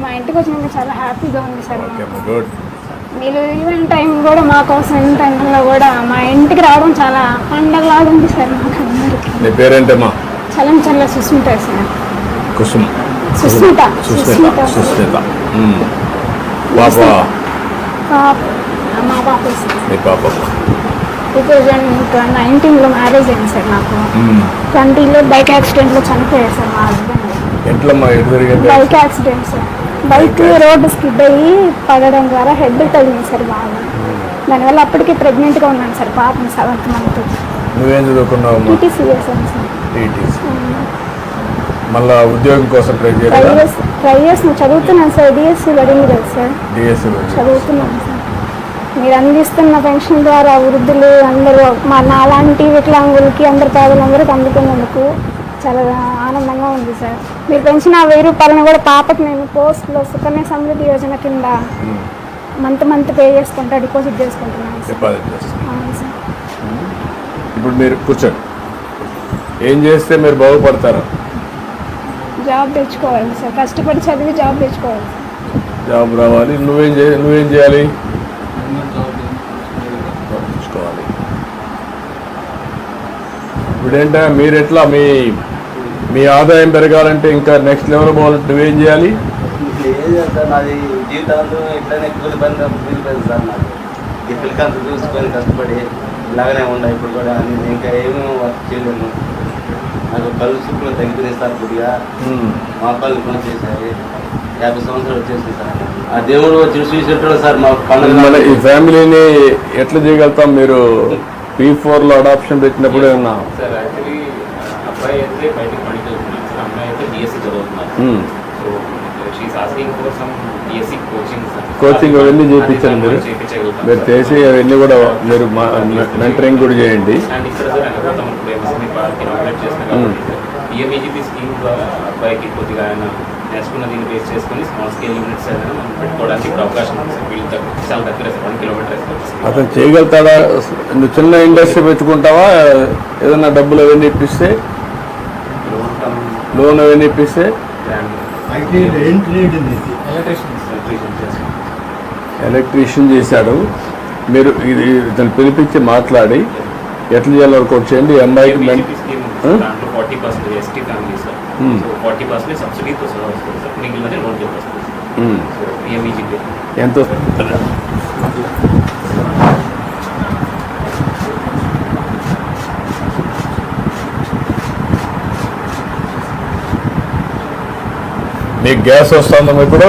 మా ఇంటికి వచ్చినాక చాలా హ్యాపీగా ఉంది సార్. గుడ్. మీరు ఈవెంట్ టైం కూడా మా కోసం ఈవెంట్ టైంలో కూడా మా ఇంటికి రావడం చాలా పండగలాగా ఉంది సార్ మాకు అందరికీ. నీ పేరేంటమ్మా? చలంచర్ల సుస్మిత సార్. సుస్మిత. పాప? మా పాప సార్. మీ పాప 2019లో మ్యారేజ్ అయింది సార్ నాకు. 20లో బైక్ యాక్సిడెంట్లో చనిపోయారు సార్ మా హస్బెండ్. ఎట్లమ్మా? ఎటు జరిగింది? Bike accident sir. Bike road skid అయ్యి పడడం ద్వారా హెడ్ తగిలింది సార్ బాగా. దానివల్ల అప్పటికే ప్రెగ్నెంట్గా ఉన్నాను సార్, పాపని 7th month. నువ్వేం చదువుకున్నావు? టీటీసీ చేశాను సార్. మళ్ళా ఉద్యోగం కోసం ట్రై చేసిన చదువుతున్నాను సార్. డిఎస్సి పడింది కదా సార్, చదువుతున్నాను సార్. మీరు అందిస్తున్న పెన్షన్ ద్వారా వృద్ధులు అందరూ నాలాంటి వికలాంగులకి అందరు పేదలందరికీ అందుకున్నందుకు చాలా ఆనందంగా ఉంది సార్. మీరు పెంచిన 1000 రూపాయలను కూడా పాపకి నేను పోస్ట్లో సుకన్య సమృద్ధి యోజన కింద మంత్ పే చేసుకుంటా, డిపాజిట్ చేసుకుంటున్నాను సార్. ఇప్పుడు మీరు కూర్చోండి. ఏం చేస్తే మీరు బాగుపడతారు? జాబ్ తెచ్చుకోవాలి సార్, కష్టపడి చదివి జాబ్ తెచ్చుకోవాలి. జాబ్ రావాలి. నువ్వేం చేయాలి? తెచ్చుకోవాలి. ఇప్పుడేంటా మీరు ఎట్లా మీ ఆదాయం పెరగాలంటే ఇంకా నెక్స్ట్ లెవెల్ పోవాలంటే నువ్వేం చేయాలి? నాది జీవితాంతం ఇట్లానే కూలి పని సార్. నాకు ఈ పిల్లకంతా చూసుకొని కష్టపడి ఇలాగనే ఉన్నాయి. ఇప్పుడు కూడా ఇంకా ఏమేమి వర్క్ చేయలేము. నాకు కళ్ళు చూపులు తగ్గిపోయింది సార్. కొద్దిగా మా కళ్ళు పని చేశారు. 50 సంవత్సరాలు వచ్చేసింది సార్. ఆ దేవుడు చూసేటప్పుడు సార్ మా పండుగ. ఈ ఫ్యామిలీని ఎట్లా చేయగలుగుతాం? మీరు P4లో అడాప్షన్ పెట్టినప్పుడు ఏమన్నా? సార్ యాక్చువల్లీ అబ్బాయి అయితే బయటకు పనికి వెళ్తున్నాను సార్, అమ్మాయి అయితే డిఎస్సి చదువుతున్నారు. So she is asking for some DSC coaching అవన్నీ చేయించండి. మీరు చేసి అవన్నీ కూడా మీరు మెంటరింగ్ కూడా చేయండి. అండ్ ఇక్కడ సార్ అనుకుంటాం ఇప్పుడు ఎంఎస్ఎంఈ పార్క్ ఇనాగ్రేట్ చేస్తున్నాం కాబట్టి పిఎంఈజీపీ స్కీమ్ అబ్బాయికి కొద్దిగా ఆయన నేర్చుకున్న దీన్ని బేస్ చేసుకుని స్మాల్ స్కేల్ యూనిట్స్ ఏదైనా మనం పెట్టుకోవడానికి ఇప్పుడు అవకాశం ఉంది సార్. వీళ్ళు చాలా దగ్గర సార్, 1 kilometer. అతను చేయగలుగుతాడా? నువ్వు చిన్న ఇండస్ట్రీ పెట్టుకుంటావా? ఏదన్నా డబ్బులు అవన్నీ ఇప్పిస్తే, లోన్ అవన్నీ ఇప్పిస్తే? ఎలక్ట్రీషియన్ చేశాడు. మీరు ఇది ఇతను పిలిపించి మాట్లాడి ఎట్లా చేయాలో వర్కౌట్ చేయండి. అమ్మాయికి 40% ఎస్టీ ఫ్యామిలీ సార్. 40% సబ్సిడీతో వస్తుంది సార్, మిగిలినది లోన్ వస్తుంది. ఎంత మీకు గ్యాస్ వస్తుందమ్మా ఇప్పుడు?